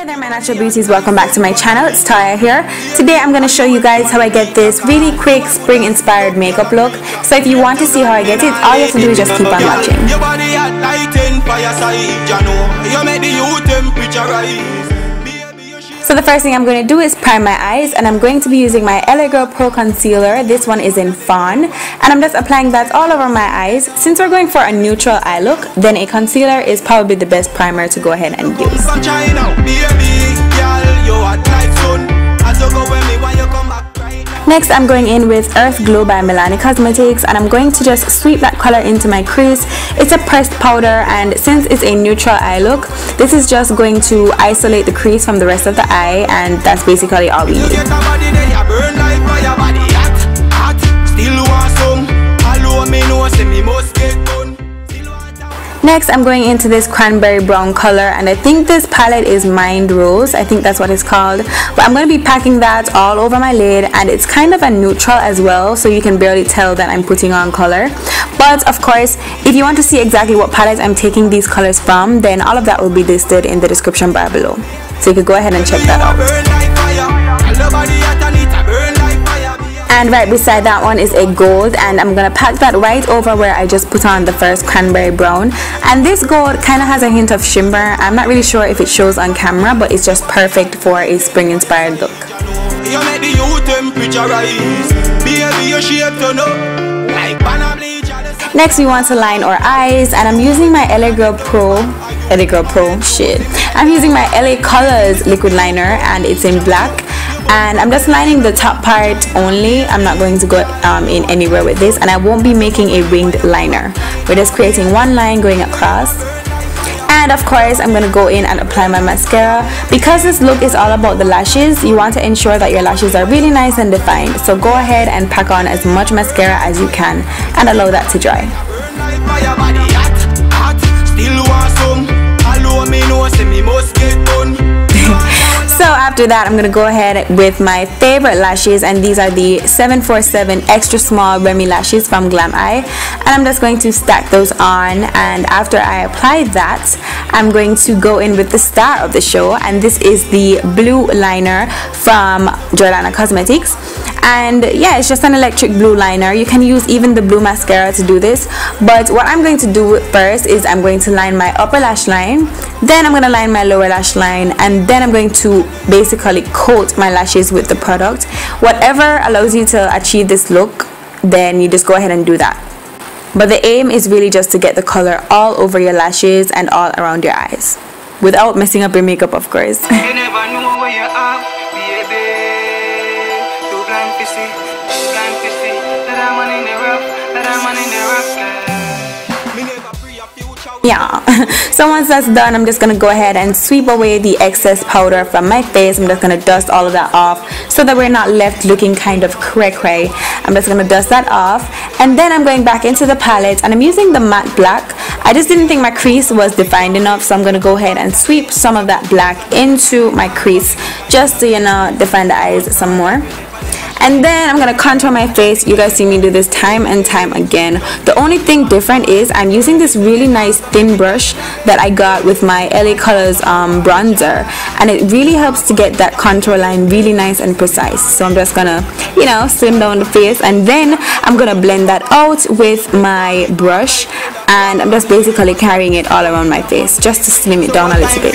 Hi there my natural beauties, welcome back to my channel. It's Toya here. Today I'm going to show you guys how I get this really quick spring inspired makeup look. So if you want to see how I get it, all you have to do is just keep on watching. So the first thing I'm going to do is prime my eyes, and I'm going to be using my LA Girl Pro Concealer. This one is in Fawn, and I'm just applying that all over my eyes. Since we're going for a neutral eye look, then a concealer is probably the best primer to go ahead and use. Next, I'm going in with Earth Glow by Milani Cosmetics, and I'm going to just sweep that color into my crease. It's a pressed powder, and since it's a neutral eye look, this is just going to isolate the crease from the rest of the eye, and that's basically all we need. Next, I'm going into this cranberry brown color, and I think this palette is Mind Rose. I think that's what it's called. But I'm going to be packing that all over my lid, and it's kind of a neutral as well, so you can barely tell that I'm putting on color. But of course, if you want to see exactly what palette I'm taking these colors from, then all of that will be listed in the description bar below. So you can go ahead and check that out. And right beside that one is a gold, and I'm gonna pack that right over where I just put on the first cranberry brown. And this gold kind of has a hint of shimmer. I'm not really sure if it shows on camera, but it's just perfect for a spring inspired look. Next, we want to line our eyes, and I'm using my I'm using my LA Colors liquid liner, and it's in black. And I'm just lining the top part only. I'm not going to go in anywhere with this, and I won't be making a winged liner. We're just creating one line going across. And of course, I'm going to go in and apply my mascara. Because this look is all about the lashes, you want to ensure that your lashes are really nice and defined. So go ahead and pack on as much mascara as you can and allow that to dry. So after that, I'm going to go ahead with my favorite lashes, and these are the 747 extra small Remy lashes from Glam-i, and I'm just going to stack those on. And after I apply that, I'm going to go in with the star of the show, and this is the blue liner from Jordana Cosmetics. And yeah, it's just an electric blue liner. You can use even the blue mascara to do this, but what I'm going to do first is I'm going to line my upper lash line, then I'm going to line my lower lash line, and then I'm going to basically coat my lashes with the product. Whatever allows you to achieve this look, then you just go ahead and do that. But the aim is really just to get the color all over your lashes and all around your eyes without messing up your makeup, of course. You never know where you are, baby. Too blind to see, that I'm on in the rough, that I'm on in the rough. Yeah, so once that's done, I'm just gonna go ahead and sweep away the excess powder from my face. I'm just gonna dust all of that off so that we're not left looking kind of cray-cray. I'm just gonna dust that off, and then I'm going back into the palette, and I'm using the matte black. I just didn't think my crease was defined enough, so I'm gonna go ahead and sweep some of that black into my crease just to, you know, define the eyes some more. And then I'm going to contour my face. You guys see me do this time and time again. The only thing different is I'm using this really nice thin brush that I got with my LA Colors bronzer. And it really helps to get that contour line really nice and precise. So I'm just going to, you know, slim down the face. And then I'm going to blend that out with my brush. And I'm just basically carrying it all around my face just to slim it down a little bit.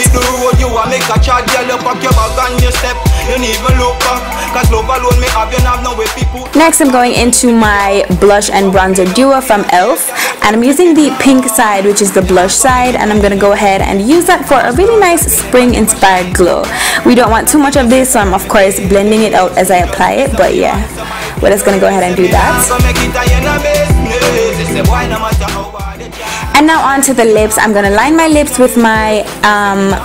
Next, I'm going into my blush and bronzer duo from e.l.f. and I'm using the pink side, which is the blush side, and I'm gonna go ahead and use that for a really nice spring inspired glow. We don't want too much of this, so I'm of course blending it out as I apply it, but yeah, we're just gonna go ahead and do that. And now on to the lips. I'm gonna line my lips with my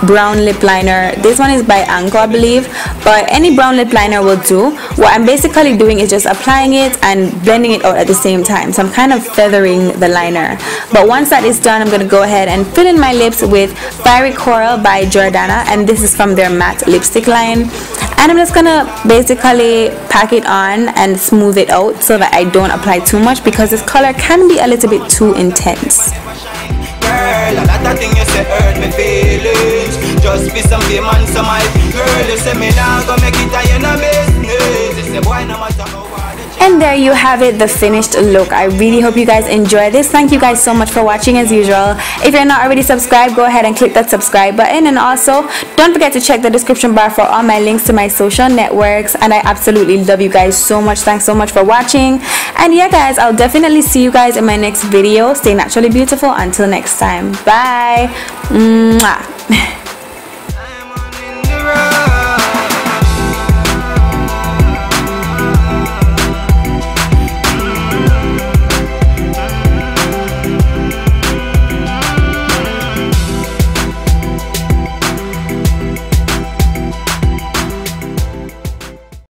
brown lip liner. This one is by Anco, I believe, but any brown lip liner will do. What I'm basically doing is just applying it and blending it out at the same time. So I'm kind of feathering the liner. But once that is done, I'm gonna go ahead and fill in my lips with Firey Coral by Jordana, and this is from their matte lipstick line. And I'm just gonna basically pack it on and smooth it out so that I don't apply too much, because this color can be a little bit too intense. girl. A lot of things you say hurt me feelings. Just be some game and some hype. Girl, you say me now go make it a you no business. You say boy no matter how hard it. And there you have it, the finished look. I really hope you guys enjoy this. Thank you guys so much for watching as usual. If you're not already subscribed, go ahead and click that subscribe button. And also, don't forget to check the description bar for all my links to my social networks. And I absolutely love you guys so much. Thanks so much for watching. And yeah guys, I'll definitely see you guys in my next video. Stay naturally beautiful until next time. Bye. Mwah.